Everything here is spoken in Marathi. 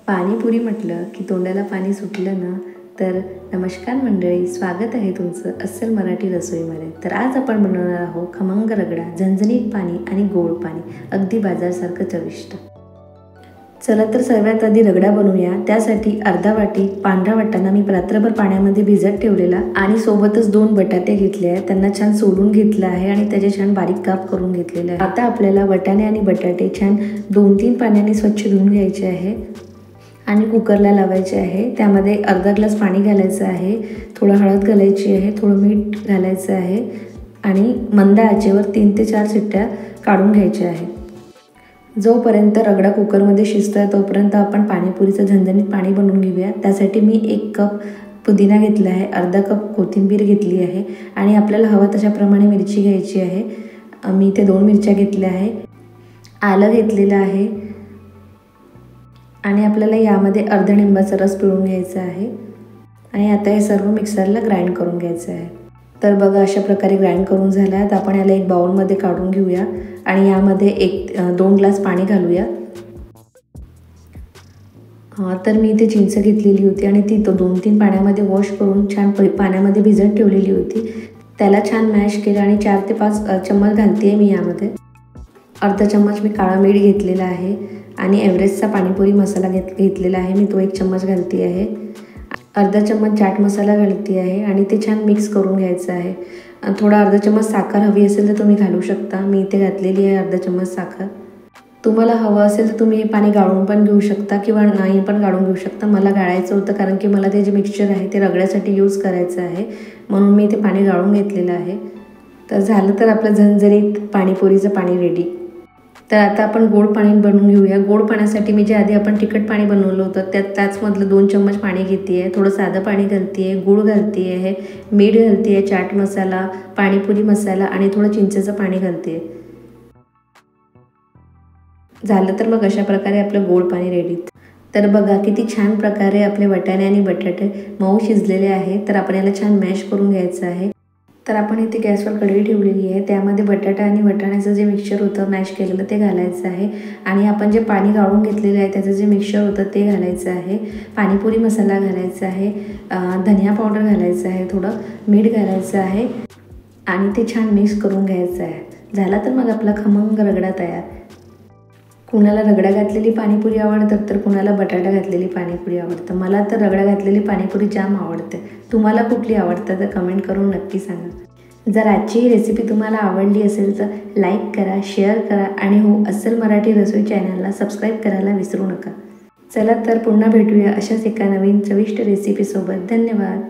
पाणीपुरी म्हटलं की तोंडाला पाणी सुटलं ना. तर नमस्कार मंडळी, स्वागत आहे तुमचं अस्सल मराठी रसोईमध्ये. तर आज आपण बनवणार आहोत खमंग रगडा, झणझणीत पाणी आणि गोड पाणी, अगदी बाजारसारखं चविष्ट. चला तर सर्वात आधी रगडा बनवूया. त्यासाठी अर्धा वाटी पांढरा वाटाणा मी रात्रभर पाण्यामध्ये भिजत ठेवलेला आणि सोबतच 2 बटाटे घेतले आहेत. त्यांना छान सोलून घेतलं आहे आणि त्याचे छान बारीक काप करून घेतलेले आहे. आता आपल्याला वाटाणे आणि बटाटे छान 2-3 पाण्याने स्वच्छ धुवून घ्यायचे आहे आणि कुकरला लावायचे आहे. त्यामध्ये अर्धा ग्लास पाणी घालायचं आहे, थोडं हळद घालायची आहे, थोडं मीठ घालायचं आहे आणि मंद आचेवर 3 ते 4 शिट्ट्या काढून घ्यायच्या आहे. जोपर्यंत रगडा कुकरमध्ये शिजतो आहे तोपर्यंत आपण पाणीपुरीचं झणझणीत पाणी बनवून घेऊया. त्यासाठी मी 1 कप पुदिना घेतला आहे, अर्धा कप कोथिंबीर घेतली आहे आणि आपल्याला हवं तशाप्रमाणे मिरची घ्यायची आहे. मी ते 2 मिरच्या घेतल्या आहे. आलं घेतलेलं आहे आणि आपल्याला यामध्ये अर्धा लिंबाचा रस पिळून घ्यायचा आहे आणि आता हे सर्व मिक्सरला ग्राइंड करून घ्यायचं आहे. तर बघा, अशा प्रकारे ग्राइंड करून झालं आहे. तर आपण याला एक बाउलमध्ये काढून घेऊया आणि यामध्ये 2 ग्लास पाणी घालूया. तर मी इथे चिंच घेतलेली होती आणि ती 2-3 पाण्यामध्ये वॉश करून छान पाण्यामध्ये भिजत ठेवलेली होती. त्याला छान मॅश केलं आणि 4 ते 5 चम्मच घालते आहे मी यामध्ये. अर्धा चम्मच मी काळा मीठ घेतलेला आहे आणि एव्हरेस्टचा पाणीपुरी मसाला घेतलेला आहे, मी तो 1 चम्मच घालते आहे. अर्धा चम्मच चाट मसाला घालते आहे आणि ते छान मिक्स करून घ्यायचं आहे. थोडा अर्धा चम्मच साखर हवी असेल तर तुम्ही घालू शकता. मी इथे घातलेली आहे अर्धा चम्मच साखर. तुम्हाला हवं असेल तर तुम्ही हे पाणी गाळून पण घेऊ शकता किंवा नाही पण गाळून घेऊ शकता. मला गाळायचं होतं कारण की मला ते जे मिक्सचर आहे ते रगड्यासाठी यूज करायचं आहे, म्हणून मी ते पाणी गाळून घेतलेलं आहे. तर झालं तर आपलं झणझणीत पाणीपुरीचं पाणी रेडी. तर आता आपण गोड पाणी बनवून घेऊया. गोड पाण्यासाठी मी जे आधी आपण तिखट पाणी बनवलं होतं त्याचमधलं 2 चम्मच पाणी घेते आहे. थोडं साधं पाणी घालते आहे, गूळ घालते आहे, मीठ घालते आहे, चाट मसाला, पाणीपुरी मसाला आणि थोडं चिंचेचं पाणी घालते आहे. झालं तर मग अशा प्रकारे आपलं गोड पाणी रेडी. तर बघा किती छान प्रकारे आपले वाटाणे आणि बटाटे मऊ शिजलेले आहे. तर आपण याला छान मॅश करून घ्यायचं आहे. तर आपण इथे गॅसवर कढई ठेवलेली आहे. त्यामध्ये बटाटा आणि वाटाण्याचं जे मिक्सचर होतं मॅश केलेलं ते घालायचं आहे आणि आपण जे पाणी गाळून घेतलेलं आहे त्याचं जे मिक्सचर होतं ते घालायचं आहे. पाणीपुरी मसाला घालायचा आहे, धनिया पावडर घालायचं आहे, थोडं मीठ घालायचं आहे आणि ते छान मिक्स करून घ्यायचं आहे. झाला तर मग आपला खमंग रगडा तयार. कुणाला रगडा घातलेली पाणीपुरी आवडतात तर कुणाला बटाटा घातलेली पाणीपुरी आवडतं. मला तर रगडा घातलेली पाणीपुरी जाम आवडते. तुम्हाला कुठली आवडतं तर कमेंट करून नक्की सांगा. जर आजची ही रेसिपी तुम्हाला आवडली असेल तर लाईक करा, शेअर करा आणि हो, अस्सल मराठी रसोई चॅनलला सबस्क्राईब करायला विसरू नका. चला तर पुन्हा भेटूया अशाच एका नवीन चविष्ट रेसिपीसोबत. धन्यवाद.